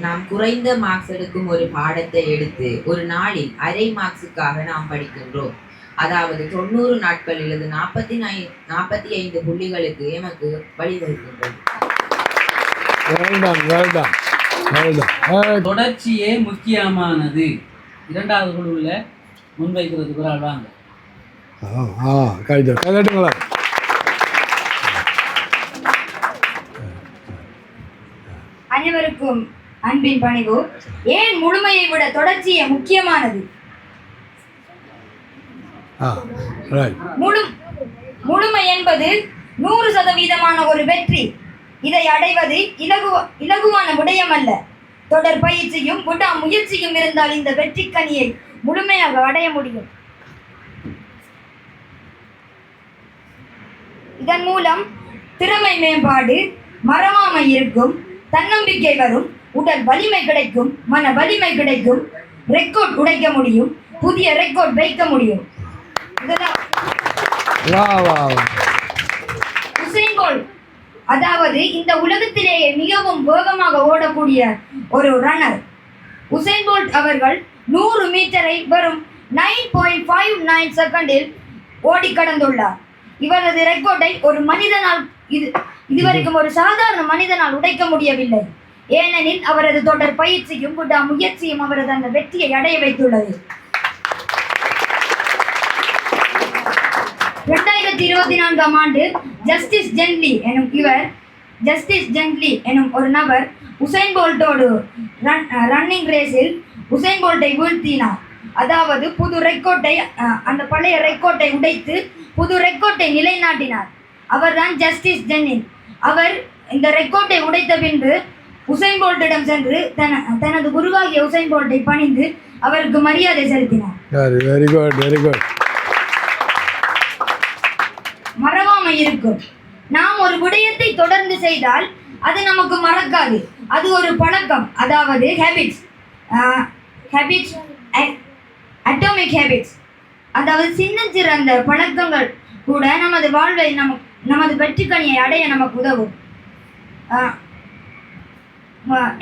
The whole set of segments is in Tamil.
நாம் குறைந்த மார்க்ஸ் எடுக்கும் ஒரு பாடத்தை எடுத்து ஒரு நாளில் அரை மார்க்ஸுக்காக நாம் படிக்கின்றோம். அதாவது 90 நாட்களில் இது 45 புள்ளிகளுக்கு எமக்கு வழிவகுக்கின்றது. தொடர்ச்சியே முக்கியமானது. இரண்டாவது குழுவில் முன்வைக்கிறதுக்கு ஒரு ஆள் வாங்க. அனைவருக்கும் அன்பின் பணிவு. ஏன் முழுமையை விட தொடர்ச்சியே முக்கியமானது? முழுமை என்பது 100% ஒரு வெற்றி. இதை அடைவது இலகுவான விடயம் அல்ல. தொடர் பயிற்சியும் விடா முயற்சியும் இருந்தால் இந்த வெற்றி கனியை முழுமையாக அடைய முடியும். இதன் மூலம் திறமை மேம்பாடு, மறவாமை இருக்கும், தன்னம்பிக்கை வரும், உடல் வலிமை கிடைக்கும், மன வலிமை கிடைக்கும், ரெக்கார்ட் உடைக்க முடியும், புதிய ரெக்கார்ட் வைக்க முடியும். உசைன் போல்ட் அதாவது இந்த உலகத்திலேயே மிகவும் வேகமாக ஓடக்கூடிய ஒரு ரன்னர் உசைன் போல்ட் அவர்கள் 100 மீட்டரை வெறும் 9.59 செகண்டில் ஓடி கடந்துள்ளார். இவரது ரெக்கார்டை ஒரு மனிதனால் இதுவரைக்கும் ஒரு சாதாரண மனிதனால் உடைக்க முடியவில்லை. ஏனெனில் அவரது தொடர் பயிற்சியும் விடா முயற்சியும் அவரது அந்த வெற்றியை அடைய வைத்துள்ளது. 2024ஆம் ஆண்டு ஜஸ்டிஸ் ஜென்ட்லி எனும் ஒரு நபர் உசைன் போல்ட்டோடு ரன்னிங் ரேஸில் உசைன் போல்ட்டை வீழ்த்தினார். அதாவது புது ரெக்கார்டை அந்த பழைய ரெக்கார்டை உடைத்து புது ரெக்கார்டை நிலைநாட்டினார். அவர்தான் ஜஸ்டிஸ் ஜென்ட்லி. அவர் இந்த ரெக்கார்டை உடைத்த பின்பு உசைன் போல்ட்டிடம் சென்று தனது குருவாகிய உசைன் போல்ட்டை பணிந்து அவருக்கு மரியாதை செலுத்தினார். மறவாமை இருக்கும். நாம் ஒரு விடயத்தை தொடர்ந்து செய்தால் அது நமக்கு மறக்காது. அது ஒரு பழக்கம், அதாவது ஹேபிட்ஸ், அட்டாமிக் ஹேபிட்ஸ். அதாவது சின்னஞ்சிறந்த பழக்கங்கள் கூட நமது வாழ்வை நமது வெற்றிக்கனியை அடைய நமக்கு உதவும்.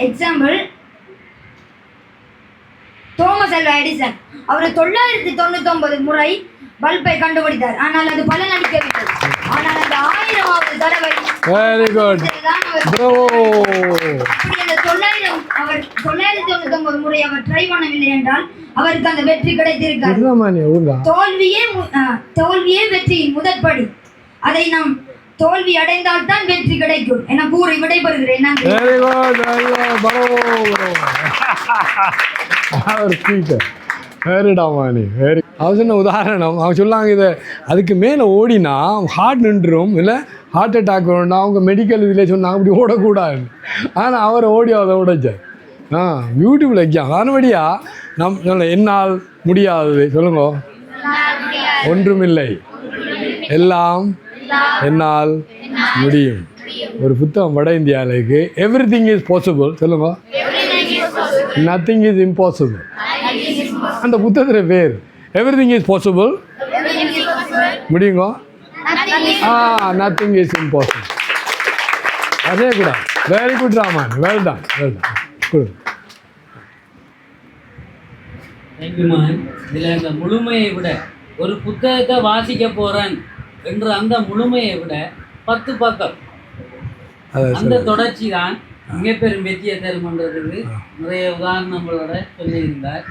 Example, Thomas Alva Edison. அவர் 999 முறை பல்பை கண்டுபிடித்தார். ஆனால் அது பலனளிக்கவில்லை. ஆனால் அந்த 1000வது தடவை அவர் 999 முறை அவர் ட்ரை பண்ணவில்லை என்றால் அவருக்கு அந்த வெற்றி கிடைத்திருக்காது. தோல்வியே வெற்றியின் முதற்படி. அதை நாம் தோல்வி அடைந்தால் தான் வெற்றி கிடைக்கும் என கூறி விடைபெறுகிறேன். அவர் சொன்ன உதாரணம், அவங்க சொல்லாங்க இதை அதுக்கு மேலே ஓடினா ஹார்ட் நின்றுடும், இல்லை ஹார்ட் அட்டாக் வேணும்னா அவங்க மெடிக்கல் இதில் சொன்னாங்க அப்படி ஓடக்கூடாது. ஆனால் அவர் ஓடி அதை உடைச்சார். Beautiful exam. அதன்படியாக சொல்ல என்னால் முடியாதது சொல்லுங்க, ஒன்றுமில்லை, எல்லாம் என்னால் முடியும். ஒரு புத்தகம் வட இந்தியாவிலுக்கு எவ்ரிதிங் இஸ் பாசிபிள் சொல்லுங்க, நத்திங் இஸ் இம்பாசிபிள். அந்த புத்தகத்தில் பேர் எவ்ரிதிங் இஸ் பாசிபிள், முடியுங்க, நத்திங் இஸ் இம்பாசிபிள். அதே கூட very good Raman, well done. இதில் இந்த முழுமையை விட ஒரு புத்தகத்தை வாசிக்க போகிறேன் என்று அந்த முழுமையை விட 10 பக்கம் அந்த தொடர்ச்சி தான் மிகப்பெரும் வெற்றியை தருமன்றதுக்கு நிறைய உதாரணங்களோட சொல்லியிருந்தார்.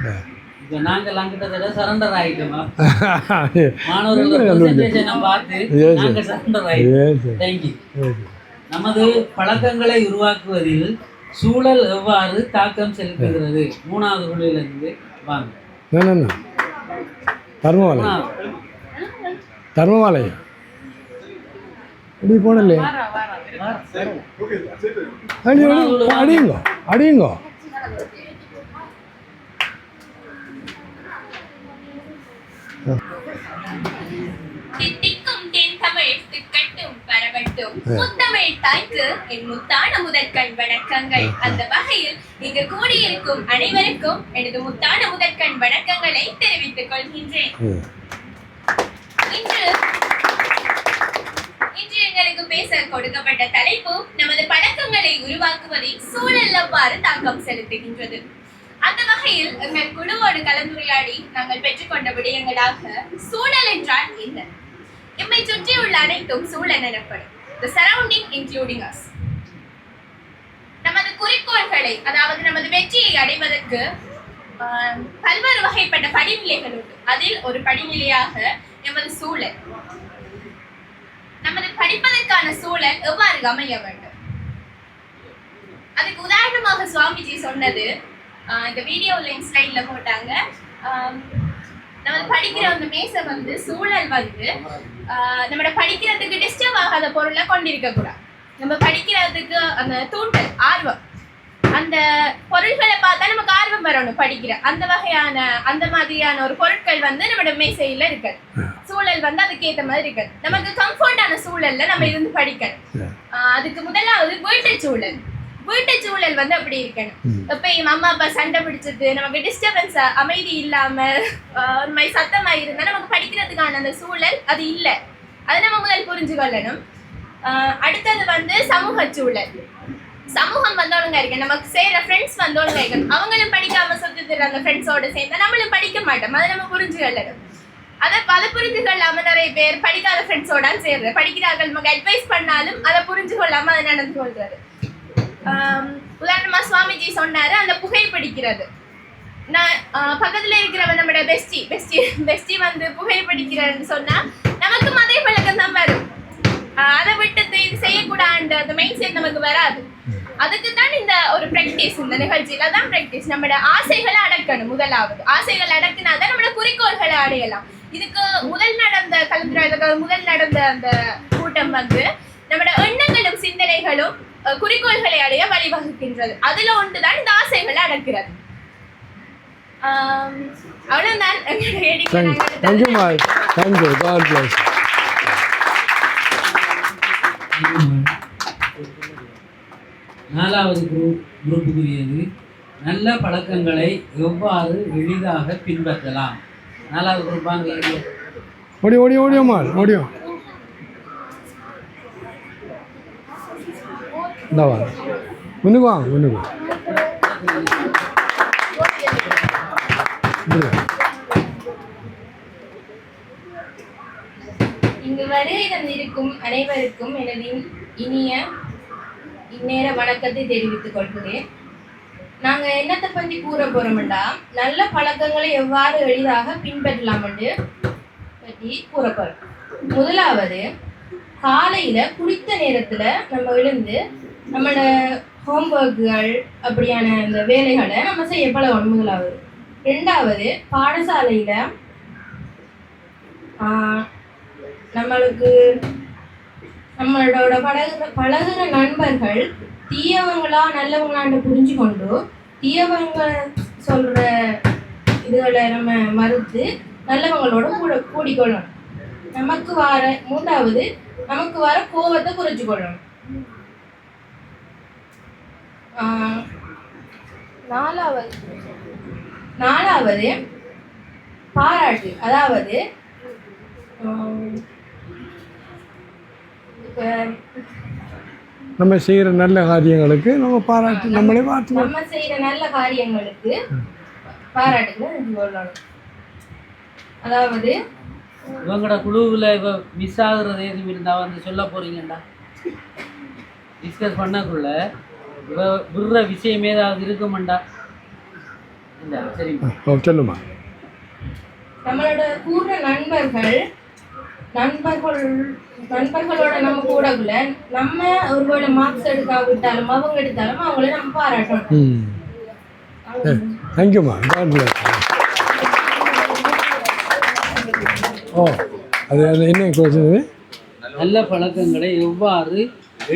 இப்போ நாங்கள் அங்கிட்ட சரண்டர் ஆகிட்டோமா, மாணவர்கள் பார்த்து நாங்கள் சரண்டர் ஆகிட்டோம். தேங்க்யூ. நமது பழக்கங்களை உருவாக்குவதில் சூழல் எவ்வாறு தாக்கம் செலுத்துகிறது? 3வது குழுவிலிருந்து வாங்க. தர்மவாலை இப்படி போனலே அடியுங்கோ அடியுங்கோ. தித்திக்கும் தென் தமிழ் திக்கட்டும் பரவட்டும். முத்தமிழ் தாய்க்கு என் முத்தான முதற்கண் வணக்கங்கள். அந்த வகையில் இங்கு கூடியிருக்கும் அனைவருக்கும் எனது முத்தான முதற்கண் வணக்கங்களை தெரிவித்துக் கொள்கின்றேன். இன்று எங்களுக்கு பேச கொடுக்கப்பட்ட தலைப்பு நமது பழக்கங்களை உருவாக்குவதில் சூழல் எவ்வாறு தாக்கம் செலுத்துகின்றது. அந்த வகையில் எங்கள் குழுவோடு கலந்துரையாடி நாங்கள் பெற்றுக்கொண்ட விடயங்களாக சூழல் என்றால் என்ன, எம்மை சுற்றியுள்ள அனைத்தும் சூழல் எனப்படும். The surrounding including us. நமது குறிக்கோள்களை, அதாவது நமது வெற்றியை அடைவதற்கு பல்வேறு வகைப்பட்ட படிநிலைகள் உண்டு. அதில் ஒரு படிநிலையாக எமது சூழல், நமது படிப்பதற்கான சூழல் எவ்வாறு அமைய வேண்டும். அதுக்கு உதாரணமாக சுவாமிஜி சொன்னது இந்த வீடியோல ஸ்லைட்ல போட்டாங்க. நம்ம படிக்கிற அந்த மேசை வந்து சூழல் வந்து நம்ம படிக்கிறதுக்கு டிஸ்டர்ப் ஆகாத பொருளை கொண்டிருக்க கூடாது. நம்ம படிக்கிறதுக்கு அந்த தூண்டல், ஆர்வம், அந்த பொருட்களை பார்த்தா நமக்கு ஆர்வம் வரணும் படிக்கிற அந்த வகையான அந்த மாதிரியான ஒரு பொருட்கள் வந்து நம்மளோட மேசையில இருக்காது. சூழல் வந்து அதுக்கேற்ற மாதிரி இருக்காது. நமக்கு கம்ஃபர்டான சூழல்ல நம்ம இருந்து படிக்கணும். அதுக்கு முதலாவது வீட்டு சூழல் வந்து அப்படி இருக்கணும். இப்ப எங்க அம்மா அப்பா சண்டை பிடிச்சது, நமக்கு டிஸ்டர்பன்ஸ், அமைதி இல்லாம ஒரு மாதிரி சத்தமா இருந்தா நமக்கு படிக்கிறதுக்கான அந்த சூழல் அது இல்லை. அதை நம்ம முதல் புரிஞ்சு கொள்ளணும். அடுத்தது வந்து சமூக சூழல். சமூகம் வந்து ஒழுங்கா இருக்கு, நமக்கு சேர்ற ஃப்ரெண்ட்ஸ் வந்து ஒழுங்கா இருக்கணும். அவங்களும் படிக்காம சுத்தி அந்த ஃப்ரெண்ட்ஸோட சேர்ந்தா நம்மளும் படிக்க மாட்டோம். அதை நம்ம புரிஞ்சு கொள்ளணும். அதை புரிஞ்சு கொள்ளாம நிறைய பேர் படிக்காத ஃப்ரெண்ட்ஸோட சேர்ற, படிக்கிறார்கள் நமக்கு அட்வைஸ் பண்ணாலும் அதை புரிஞ்சு கொள்ளாம அதை நடந்து கொள்றாரு. உதாரணமா சுவாமிஜி சொன்னாரு அந்த புகைப்பிடிக்கிறது. நான் பக்கத்துல இருக்கிறவன் நம்மளோட பெஸ்டி வந்து புகைப்பிடிக்கிறன்னு சொன்னா நமக்கு அதே பழக்கம் தான் வரும். அதை விட்டு இது செய்யக்கூடாது அந்த மைண்ட் செட் நமக்கு வராது. அதுக்கு தான் இந்த ஒரு பிராக்டிஸ், இந்த நிகழ்ச்சியில தான் பிராக்டிஸ். நம்மளோட ஆசைகளை அடக்கணும். முதலாவது ஆசைகள் அடக்கினாதான் நம்மளோட குறிக்கோள்களை அடையலாம். இதுக்கு முதல் நடந்த அந்த கூட்டம் வந்து நம்மளோட எண்ணங்களும் சிந்தனைகளும் குறிக்கோள்களை அடைய வழிவகுக்கின்றது. அதுல ஒன்றுதான் இந்த ஆசைகளை அடக்கிறது. அவ்வளவுதான். நாலாவது குரூப்புக்குரியது நல்ல பழக்கங்களை எவ்வாறு எளிதாக பின்பற்றலாம். நாலாவது குரூப்பாங்க ஓடியோ முன்னுக்கு வாங்க. இங்கு வருகையில் இருக்கும் அனைவருக்கும் எனது இனிய இந்நேர வணக்கத்தை தெரிவித்துக் கொள்கிறேன். நாங்க என்னத்தை பத்தி கூற போறோம்டா, நல்ல பழக்கங்களை எவ்வாறு எளிதாக பின்பற்றலாம் என்று பற்றி கூற போறோம். முதலாவது, காலையில குளித்த நேரத்துல நம்ம எழுந்து நம்மளோட ஹோம்ஒர்க்குகள் அப்படியான இந்த வேலைகளை நம்ம செய்ய பழகணும். முதலாவது. ரெண்டாவது, பாடசாலையில நம்மளோட பழகுற நண்பர்கள் தீயவங்களா நல்லவங்களான்னு புரிஞ்சு கொண்டு தீயவங்க சொல்ற இதுகளை நம்ம மறுத்து நல்லவங்களோட கூடிக்கொள்ளணும். மூன்றாவது, நமக்கு வர கோபத்தை குறைச்சு கொள்ளணும். நாலாவது பாராட்டு. அதாவது நம்ம செய்கிற நல்ல காரியங்களுக்கு நம்ம பாராட்டு, நம்மளே பார்த்து நம்ம செய்கிற நல்ல காரியங்களுக்கு பாராட்டுகளை சொல்லணும். அதாவது இவங்களோட குழுவில் இப்போ மிஸ் ஆகுறது எதுவும் இருந்தால் வந்து சொல்ல போகிறீங்கண்டா, டிஸ்கஸ் பண்ணக்குள்ள இவ விடுற விஷயம் ஏதாவது இருக்குமாண்டா? இல்லை, சரிம்மா சொல்லுமா. நம்மளோட கூட நண்பர்களோட நம்ம கூடக்குள்ள நம்ம ஒருவேளை மார்க்ஸ் எடுக்காவிட்டாலும் அவங்க எடுத்தாலும் அவங்கள நம்ம பாராட்டணும். தேங்க்யூமா. அது என்ன கொஸ்டின்? நல்ல பழக்கங்களை எவ்வாறு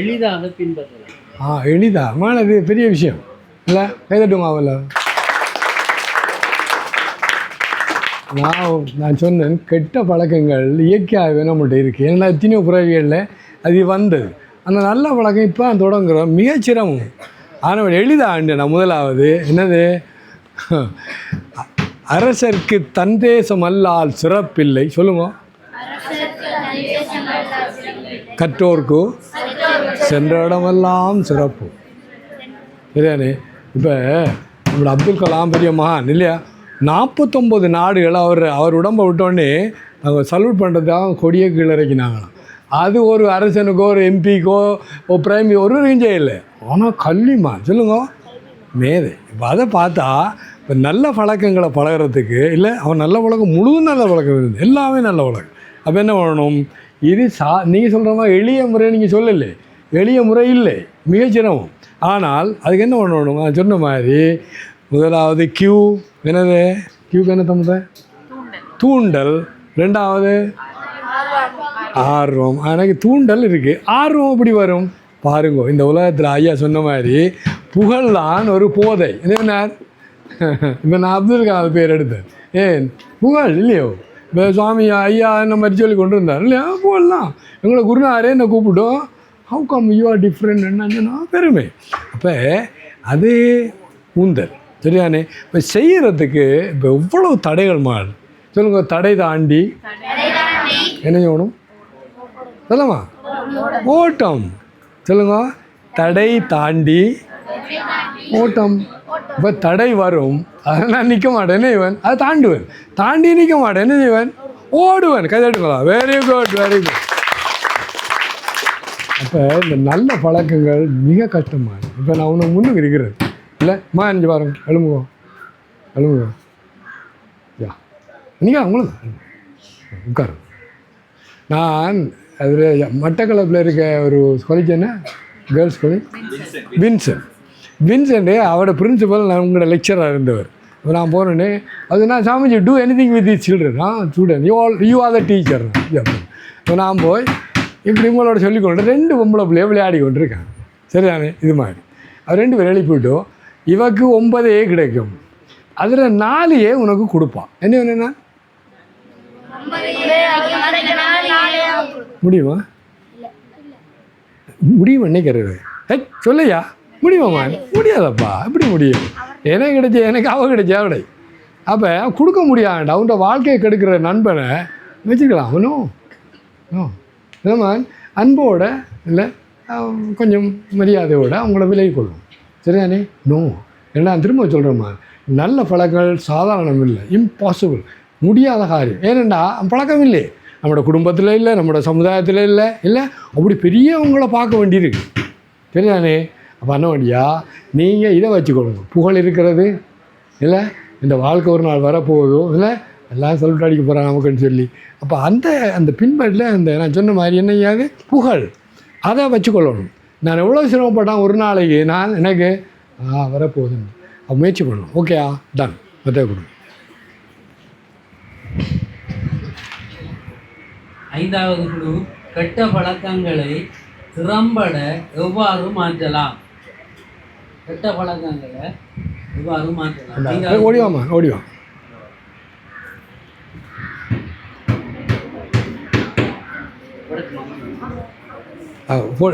எளிதாக பின்பற்றலாம்? எளிதாக அது பெரிய விஷயம் இல்லை. கைதட்டுமா அவள. நான் சொன்னேன், கெட்ட பழக்கங்கள் இயற்கையாகவே நம்மள்கிட்ட இருக்குது. ஏன்னா எத்தனையோ புறவிகளில் அது வந்தது. அந்த நல்ல பழக்கம் இப்போ தொடங்குகிறோம், மிகச்சிரமம். ஆனால் எளிதாக நான் முதலாவது என்னது, அரசருக்கு தந்தேசம் அல்லால் சிறப்பில்லை. சொல்லுங்க. கற்றோர்க்கு சென்ற இடமெல்லாம் சிறப்பு. சரியானே? இப்போ நம்மளோட அப்துல் கலாம் பெரிய மகான் இல்லையா, 49 நாடுகள் அவர் உடம்பை விட்டோடனே அவங்க சல்யூட் பண்ணுறதுக்காக கொடியை கீழே இறக்கினாங்களாம். அது ஒரு அரசனுக்கோ ஒரு எம்பிக்கோ ஒரு பிரைமரி ஒரு ரேஞ்சே இல்லை. ஆனால் கல்விமா சொல்லுங்க மேதை. இப்போ அதை பார்த்தா இப்போ நல்ல பழக்கங்களை பழகிறதுக்கு இல்லை, அவன் நல்ல பழக்கம் முழுதும் நல்ல பழக்கம் இருக்குது, எல்லாமே நல்ல பழக்கம். அப்போ என்ன பண்ணணும்? இது நீங்கள் சொல்கிற மாதிரி எளிய முறை நீங்கள் சொல்லலை, எளிய முறை இல்லை, மிகச்சிரமம். ஆனால் அதுக்கு என்ன பண்ணணும்? நான் சொன்ன மாதிரி முதலாவது கியூ என்னது? கியூக்கு என்ன தம்பி? தூண்டல். ரெண்டாவது ஆர்வம். எனக்கு தூண்டல் இருக்குது, ஆர்வம் எப்படி வரும் பாருங்க. இந்த உலகத்தில் ஐயா சொன்ன மாதிரி புகழ்தான் ஒரு போதை. என்ன இப்போ நான் அப்துல் கலாம் பேர் எடுத்தேன், ஏன் புகழ் இல்லையோ? இப்போ சுவாமி ஐயா என்ன மாதிரி சொல்லி கொண்டு இருந்தார் இல்லையா, புகழ்லாம். எங்களை குருநாரே என்ன கூப்பிட்டோம், how come you are different என்னன்னா பெருமை. அப்போ அது ஊந்தல். சரியானே? இப்போ செய்கிறதுக்கு இப்போ எவ்வளோ தடைகள் மாறு சொல்லுங்க. தடை தாண்டி என்ன செய்யணும் சொல்லுமா? ஓட்டம். சொல்லுங்க. தடை தாண்டி ஓட்டம். இப்போ தடை வரும், அதை நான் நிற்க மாட்டேன், என்ன இவன் அதை தாண்டுவேன், தாண்டி நிற்க மாட்டேன், என்ன செய்வேன், ஓடுவேன். கைதட்டுங்களா? Very good, very good. அப்போ இந்த நல்ல பழக்கங்கள் மிக கஷ்டமான. இப்போ நான் உன்னை முன்னுக்கு இருக்கிறேன் இல்லை, அஞ்சு பாருங்க, எழுமுவோம் எழுமுவோம் யா நீங்கள் அவங்களும் உட்காரு. நான் அதில் மட்டக்களப்பில் இருக்க ஒரு காலேஜ், என்ன கேர்ள்ஸ் காலேஜ், வின்சென்ட் அவரோட பிரின்சிபல் நான் உங்களோட லெக்சராக இருந்தவர். இப்போ நான் போனேன்னே அது நான் Swamiji two anything with the children, student you are the teacher. இப்போ நான் போய் இப்படி உங்களோட சொல்லிக்கொண்டு 2 பொம்பளை பிள்ளைய விளையாடி கொண்டு இருக்காங்க. சரிதானே? இது மாதிரி அவர் 2 பேர் எழுப்பிவிட்டோம். இவக்கு 9 கிடைக்கும், அதில் 4 உனக்கு கொடுப்பான். என்ன வேணும்னா முடியுமா? முடியும் நினைக்கிறது. சொல்லையா முடியுமாம்மா? முடியாதப்பா, எப்படி முடியும்? எனக்கு கிடைச்ச எனக்கு அவ கிடைச்சா அவடை. அப்போ கொடுக்க முடியாண்டா. அவன்கிட்ட வாழ்க்கையை கெடுக்கிற நண்பனை வச்சுக்கலாம். அவனும் நம்ம அன்போட இல்லை கொஞ்சம் மரியாதையோடு அவங்கள விலை கொள்ளும். சரிதானே? நோ. ஏன்னா திரும்ப சொல்கிறேம்மா, நல்ல பழக்கங்கள் சாதாரணம் இல்லை, இம்பாசிபிள், முடியாத காரியம். ஏனெண்டா பழக்கம் இல்லை, நம்மளோட குடும்பத்தில் இல்லை, நம்மளோட சமுதாயத்தில் இல்லை, இல்லை அப்படி பெரியவங்கள பார்க்க வேண்டியிருக்கு. சரிதானே? அப்போ என்ன வேண்டியா நீங்கள் இதை வச்சுக்கொள்ளுங்க. புகழ் இருக்கிறது இல்லை, இந்த வாழ்க்கை ஒரு நாள் வரப்போகுதோ இல்லை, எல்லாம் சொல்லிட்டு அடிக்க போகிறான் நமக்குன்னு சொல்லி. அப்போ அந்த பின்பற்றில் அந்த நான் சொன்ன மாதிரி என்னையாது புகழ், அதை வச்சுக்கொள்ளணும். நான் எவ்வளோ சிரமப்பட்டான் ஒரு நாளைக்கு நான் எனக்கு வரப்போகுதுன்னு முயற்சி பண்ணணும். ஓகேயா? டன். மற்ற கொடுங்க. 5வது குழு, கெட்ட பழக்கங்களை திறம்பட எவ்வாறு மாற்றலாம். கெட்ட பழக்கங்களை எவ்வாறு மாற்றலாம்? ஓடிவாமா, ஓடிவா.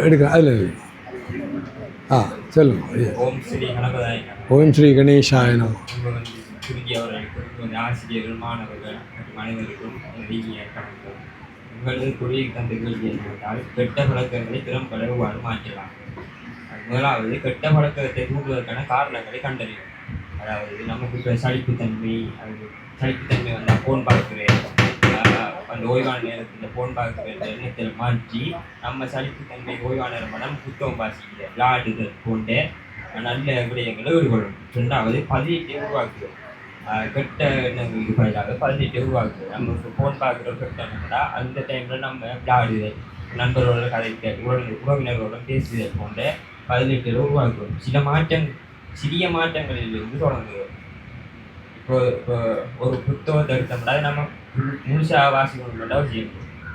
எடுக்கிறேன் அதில் சொல்லுங்க. ஓம் ஸ்ரீ கணேசாய நம. ஆசிரியர்கள், மாணவர்கள் மற்றும் அனைவருக்கும் உங்களது தொழில் தந்த கேள்வி என்னவென்றால், கெட்ட பழக்கங்களை திறம்பட எவ்வாறு மாற்றலாம். முதலாவது, கெட்ட பழக்கத்தை தூண்டுவதற்கான காரணங்களை கண்டறியும். அதாவது நமக்கு இப்போ சளிப்புத்தன்மை வந்தால் ஃபோன் பார்க்குறேன், அந்த ஓய்வான நேரத்தில் ஃபோன் பார்க்குற எண்ணத்தில் மாற்றி நம்ம சளிப்புத்தன்மை ஓய்வான நேரம் நம்ம புத்தகம் வாசிக்கிற விளையாடுதல் போன்ற நல்ல விடயங்களை ஈடுபடும். 2வது, பதினீட்டை உருவாக்குறோம். கெட்ட எண்ணங்களுக்கு பதிலாக பதினீட்டை உருவாக்குறோம். நம்ம ஃபோன் பார்க்குற கெட்ட எண்ணம்னா அந்த டைமில் நம்ம விளையாடுதல், நண்பர்களோட கதைக்க, உறவினர்களோட பேசுதல் போன்ற பதினீட்டை உருவாக்குறோம். சிறிய மாற்றங்களிலிருந்து தொடங்குகிறோம். இப்போ ஒரு புத்தகத்தை எடுத்தோம்னா நம்ம முழுசாக வாசிக்கணும்னா அவசியம்.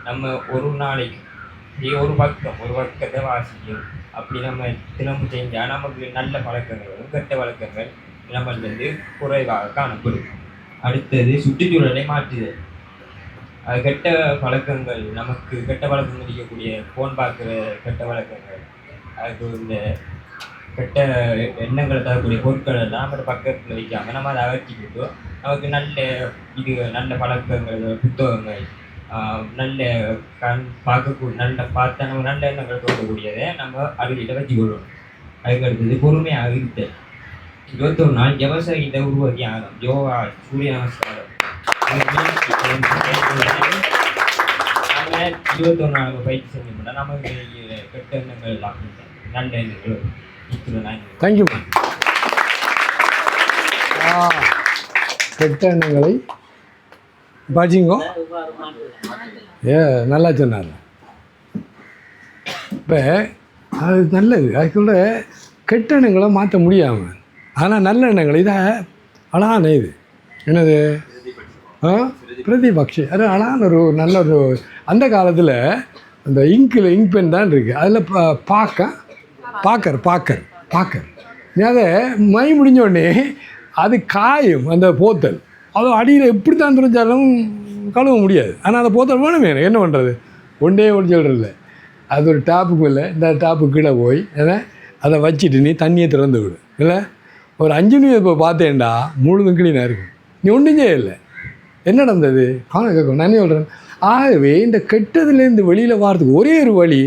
நம்ம ஒரு நாளைக்கு ஒரு பக்கத்தை வாசிக்கணும். அப்படி நம்ம தினமும் செஞ்சால் நமக்கு நல்ல பழக்கங்கள், கெட்ட பழக்கங்கள் நம்மளிருந்து குறைவாக காணப்படும். அடுத்தது, சுற்றுச்சூழலை மாற்றுதல். கெட்ட பழக்கங்கள், நமக்கு கெட்ட பழக்கம் இருக்கக்கூடிய ஃபோன் பார்க்குற கெட்ட பழக்கங்கள், அதுக்கு இந்த கெட்ட எண்ணங்களை தரக்கூடிய பொருட்கள் எல்லாம் நம்ம பக்கத்தில் வைக்காமல் நம்ம அதை அகற்றிக்கிட்டு நமக்கு நல்ல பழக்கங்கள், புத்தகங்கள், நல்ல நல்ல பார்த்த நம்ம நல்ல எண்ணங்கள் தோன்றக்கூடியதை நம்ம அருகிட்ட வச்சுக்கொள்ளணும். அதுக்கு அடுத்தது பொறுமையாக இருத்தல். 21 நாள் ஜபசகித உருவாக்கி ஆகும் யோகா சூரிய நமஸ்காரம் 21 நாள் நம்ம பயிற்சி செஞ்சோம்னா நமக்கு கெட்ட எண்ணங்கள் எல்லாம் நல்ல எண்ணங்கள் தேங்க்யூ. கெட்ட எண்ணங்களை பாச்சிங்கோ நல்லா சொன்னார். இப்போ அது நல்லது, அதுக்குள்ள கெட்ட எண்ணங்களை மாற்ற முடியாமல், ஆனால் நல்ல எண்ணங்கள் இதை அழகான இது என்னது பிரதிபக்ஷி. அது அழகான ஒரு நல்ல ஒரு அந்த காலத்தில் அந்த இங்க் பென் தான் இருக்குது. அதில் பாக்கர் நீ அதை மை முடிஞ்சோடனே அது காயும் அந்த போத்தல். அது அடியில் எப்படி தான் துறைஞ்சாலும் கழுவ முடியாது. ஆனால் அந்த போத்தல் வேணுமே என்ன பண்ணுறது, ஒன்றே ஒன்று சொல்கிறதில்ல. அது ஒரு டாப்புக்கு இல்லை, இந்த டாப்புக்கு கீழே போய் ஏன்னா அதை வச்சுட்டு நீ தண்ணியை திறந்து விடு. இல்லை ஒரு 5 நிமிஷம் இப்போ பார்த்தேன்டா முழுதும் கிளீனாக இருக்கும். நீ ஒன்றும் செய்யலை. என்ன நடந்தது கேட்கும். நான் சொல்கிறேன். ஆகவே இந்த கெட்டதுலேருந்து வெளியில் வாரத்துக்கு ஒரே ஒரு வழி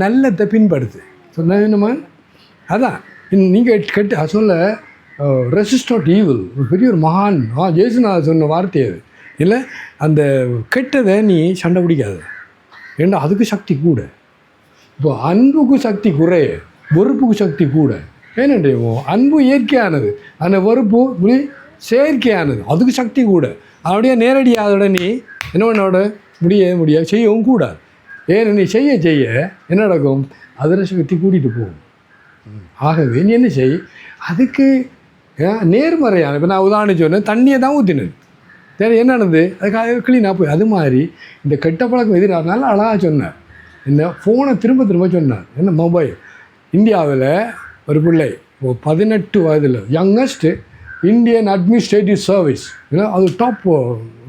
நல்லத்தை பின்படுத்து. சொன்ன என்னம்மா அதான் நீங்கள் கெட்ட சொல்ல ரெசிஸ்டன்ட் ஈவில் ஒரு பெரிய ஒரு மகான் ஜெயசுநாதர் சொன்ன வார்த்தை அது இல்லை. அந்த கெட்டதை நீ சண்டை பிடிக்காது, ஏன்னா அதுக்கு சக்தி கூட. இப்போ அன்புக்கு சக்தி குறைய, வெறுப்புக்கு சக்தி கூட. ஏனென்றோ அன்பு இயற்கையானது, அந்த வெறுப்பு செயற்கையானது, அதுக்கு சக்தி கூட. அப்படியே நேரடியாக அதோட நீ என்ன பண்ணோட முடியாது, செய்யவும் கூடாது. ஏன்னு நீ செய்ய என்ன நடக்கும், அதில் சக்தி கூட்டிகிட்டு போகும். ஆகவே நீ என்ன செய், அதுக்கு நேர்மறையான. இப்போ நான் உதாரணம் சொன்னேன், தண்ணியை தான் ஊற்றினேன், சரி என்ன நடந்தது, அதுக்காக க்ளீனாக போய். அது மாதிரி இந்த கெட்ட பழக்கம் எதிராக நல்லா அழகாக சொன்னார். இந்த ஃபோனை திரும்ப சொன்னார். என்ன மொபைல் இந்தியாவில் ஒரு பிள்ளை 18 வயதில் யங்கஸ்ட்டு இந்தியன் அட்மினிஸ்ட்ரேட்டிவ் சர்வீஸ், இல்லை அது டாப்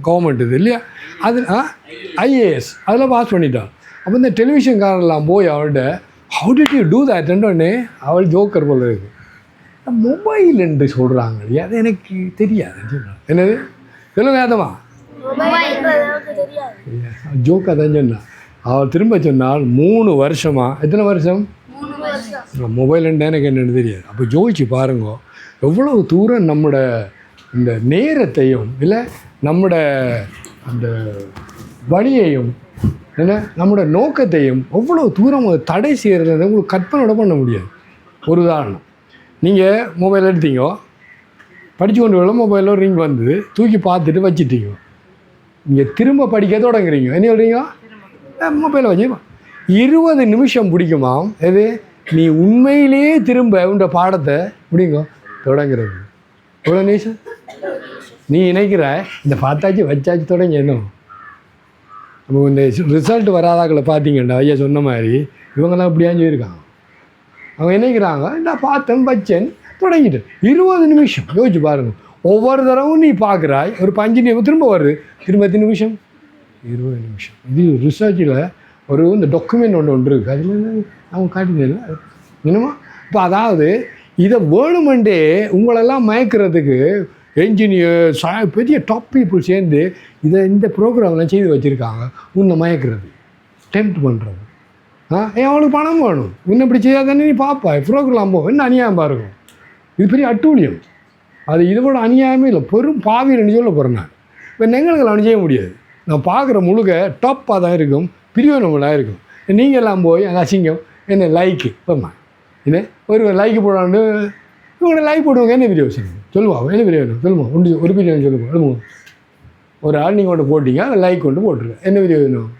கவர்மெண்ட் இது இல்லையா, அது IAS அதில் பாஸ் பண்ணிட்டான். அப்போ இந்த டெலிவிஷன்காரெல்லாம் போய் அவள்கிட்ட ஹவு டிட் யூ டூ தட்ன்றோடனே அவள் ஜோக்கர் போல இருக்குது. மொபைல் என்று சொல்கிறாங்க இல்லையா, அது எனக்கு தெரியாது சொன்னான். என்னது சொல்லுங்க ஏதமா ஜோக்காக தான் சொன்னான். அவள் திரும்ப சொன்னால் 3 வருஷமாக, எத்தனை வருஷம் மொபைலுன்னு எனக்கு என்னென்னு தெரியாது. அப்போ ஜோதிச்சு பாருங்க எவ்வளோ தூரம் நம்மளோட இந்த நேரத்தையும் இல்லை நம்மளோட அந்த வழியையும் என்ன நம்மளோட நோக்கத்தையும் எவ்வளோ தூரம் தடை செய்கிறது உங்களுக்கு கற்பனை பண்ண முடியாது. ஒரு உதாரணம், நீங்கள் மொபைல் எடுத்தீங்க, படித்து கொண்டு வர மொபைலில் ரிங் வந்து தூக்கி பார்த்துட்டு வச்சுட்டீங்க, நீங்கள் திரும்ப படிக்க தொடங்குறீங்க, என்ன சொல்கிறீங்க, மொபைலை வச்சு 20 நிமிஷம் பிடிக்குமா எது நீ உண்மையிலேயே திரும்ப உண்ட பாடத்தை முடியுங்க தொடங்குறது. எவ்வளோ நிமிஷம் நீ நினைக்கிற இந்த பார்த்தாச்சு வச்சாச்சு தொடங்கி என்ன. நம்ம இந்த ரிசல்ட் வராதாக்களை பார்த்தீங்கன்னா ஐயா சொன்ன மாதிரி இவங்கெல்லாம் இப்படியான்னு சொல்லியிருக்காங்க. அவங்க நினைக்கிறாங்க நான் பார்த்தேன் வச்சேன் தொடங்கிட்டு 20 நிமிஷம் யோசிச்சு பாருங்கள். ஒவ்வொரு தடவும் நீ பார்க்குறாய் ஒரு 5 நிமிஷம் திரும்ப வருது, திரும்ப எத்தனை நிமிஷம் 20 நிமிஷம். இது ரிசர்ச்சில் ஒரு இந்த டாக்குமெண்ட் ஒன்று இருக்குது, அதில் அவங்க காட்டினதில்லை என்னமோ. இப்போ அதாவது இதை வேணுமெண்டே உங்களெல்லாம் மயக்கிறதுக்கு என்ஜினியர் பெரிய டாப் பீப்புள் சேர்ந்து இந்த ப்ரோக்ராம்லாம் செய்து வச்சுருக்காங்க. உன்னை மயக்கிறது, டெம்ப்ட் பண்ணுறது. ஏன் அவனுக்கு பணம் வேணும், இன்னும் இப்படி செய்யாதானே நீ பார்ப்பா ப்ரோக்ராம் போகும், என்ன அநியாயமாக இருக்கும். இது பெரிய அட்டூழியம். அது இதோட அநியாயமே இல்லை, பெரும் பாவின்னு சொல்ல போகிறேன் நான். இப்போ எங்களுக்கு அவனை செய்ய முடியாது. நான் பார்க்குற முழுக்க டாப்பாக தான் இருக்கும், பிரியோனங்களாக இருக்கும். நீங்கள் எல்லாம் போய் அந்த அசிங்கம் என்ன லைக்கு போம்மா என்ன ஒரு லைக்கு போடாண்டு இவங்க லைக் போடுவாங்க. என்ன வீடியோ சொல்லுவாங்க, என்ன வீடியோ வேணும் சொல்லுவோம், ஒரு வீடியோ சொல்லுவோம். ஒரு ஆள் நீங்கள் கொண்டு போட்டிங்க, அதை லைக் கொண்டு போட்டுருங்க. என்ன வீடியோ வேணும்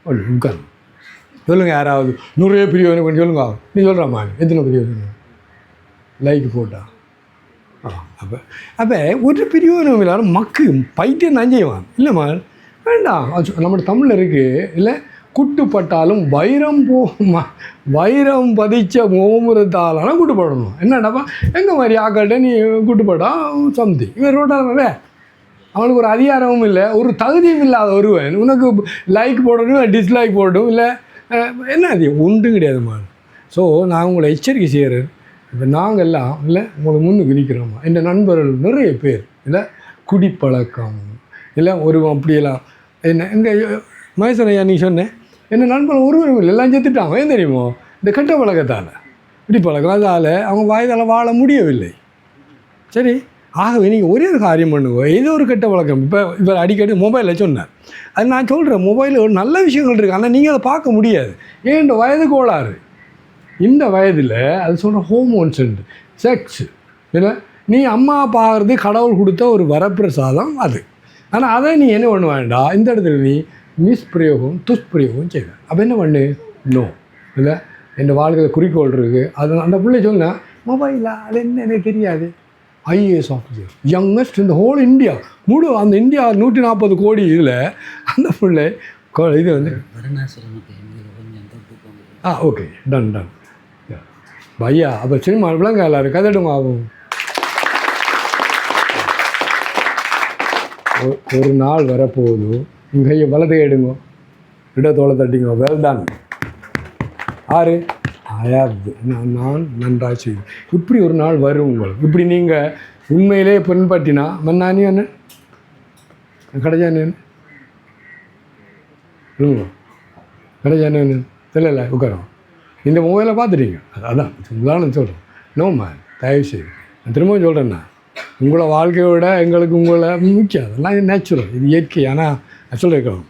ஒன்று உட்காந்து சொல்லுங்கள். யாராவது நிறைய பிரிவு வேணும் கொஞ்சம் சொல்லுங்க. நீ சொல்கிறாம்மா எத்தனை பிரிவு வேணும் லைக் போட்டா. அப்போ ஒரு பிரியோகம் இல்லாமல் மக்கு பைத்தியம் தான் செய்வான். இல்லைம்மா வேண்டாம், நம்ம தமிழில் இருக்குது இல்லை, குட்டுப்பட்டாலும் வைரம் பதிச்ச மோமுறத்தாலும் குட்டுப்படணும். என்னடாப்பா எங்கள் மாதிரி ஆக்கள்கிட்ட நீ குட்டுப்பட்டா சம்திங் இவன் ரோட்டாளே அவனுக்கு ஒரு அதிகாரமும் இல்லை, ஒரு தகுதியும் இல்லாத ஒருவன் உனக்கு லைக் போடணும் டிஸ்லைக் போடணும் இல்லை என்ன அது ஒன்றும் கிடையாதுமா. ஸோ நான் உங்களை எச்சரிக்கை செய்கிறேன். இப்போ நாங்கள்லாம் இல்லை உங்களுக்கு முன்னுக்கு நிற்கிறோமா, என் நண்பர்கள் நிறைய பேர் இல்லை குடிப்பழக்கம் இல்லை ஒரு அப்படியெல்லாம் என்ன எங்கே மகேசன் ஐயா நீ சொன்னேன் என்ன நண்பர்கள் ஒருவரும் இல்லை, எல்லாம் செத்துட்டாங்க. ஏன் தெரியுமோ? இந்த கெட்ட பழக்கத்தால், இப்படி பழக்கம் அதால் அவங்க வாய்தால் வாழ முடியவில்லை. சரி, ஆகவே நீங்கள் ஒரே ஒரு காரியம் பண்ணுங்க. ஏதோ ஒரு கெட்ட பழக்கம், இப்போ அடிக்கடி மொபைலில் சொன்னேன், அது நான் சொல்கிறேன், மொபைலில் ஒரு நல்ல விஷயங்கள் இருக்குது, ஆனால் நீங்கள் அதை பார்க்க முடியாது. ஏன் வயது கோளாறு, இந்த வயதில் அது சொல்கிற ஹோமோன்ஸ் உண்டு, செக்ஸ் இல்லை, நீ அம்மா பார்க்குறது கடவுள் கொடுத்த ஒரு வரப்பிரசாதம் அது. ஆனால் அதை நீ என்ன பண்ண வேண்டாம், இந்த இடத்துல நீ மிஸ்பிரயோகம் துஷ்பிரயோகம் செய்வேன். அப்போ என்ன பண்ணு, நோ இல்லை, என் வாழ்க்கையில் குறிக்கோள் இருக்குது, அது அந்த பிள்ளை சொன்னால் மொபைலா அது என்ன எனக்கு தெரியாது. ஐஏஎஸ் ஆஃபீஸர், யங்கஸ்ட் இந்த ஹோல் இந்தியா, முழு அந்த இந்தியா 140 கோடி இதில் அந்த பிள்ளை இது வந்து ஓகே டன் பையா. அப்போ சினிமா விளங்க எல்லாரும் கதைடுங்க ஆகும். ஒரு நாள் வரப்போகுது, உங்கள் கையை வலதை எடுங்க, இடத்தோலை தட்டிங்க, வெல் டன். ஆறு நான் நன்றாக செய்வேன். இப்படி ஒரு நாள் வரும் உங்களுக்கு. இப்படி நீங்கள் உண்மையிலே பின்பற்றினா மன்னானி என்ன கடைஜானு இல்லைங்க, கடைஜானு தெரியல உட்காரோம். இந்த மொபைலை பார்த்துட்டீங்க, அதான் உதாரணம் சொல்கிறேன். நோ மேன், தயவுசெய்து நான் திரும்பவும் சொல்கிறேன்னா, உங்களை வாழ்க்கையோட எங்களுக்கு உங்களை முக்கியம், அதெல்லாம் இது நேச்சுரல், இது இயற்கை. ஆனால் சொல்லியிருக்கணும்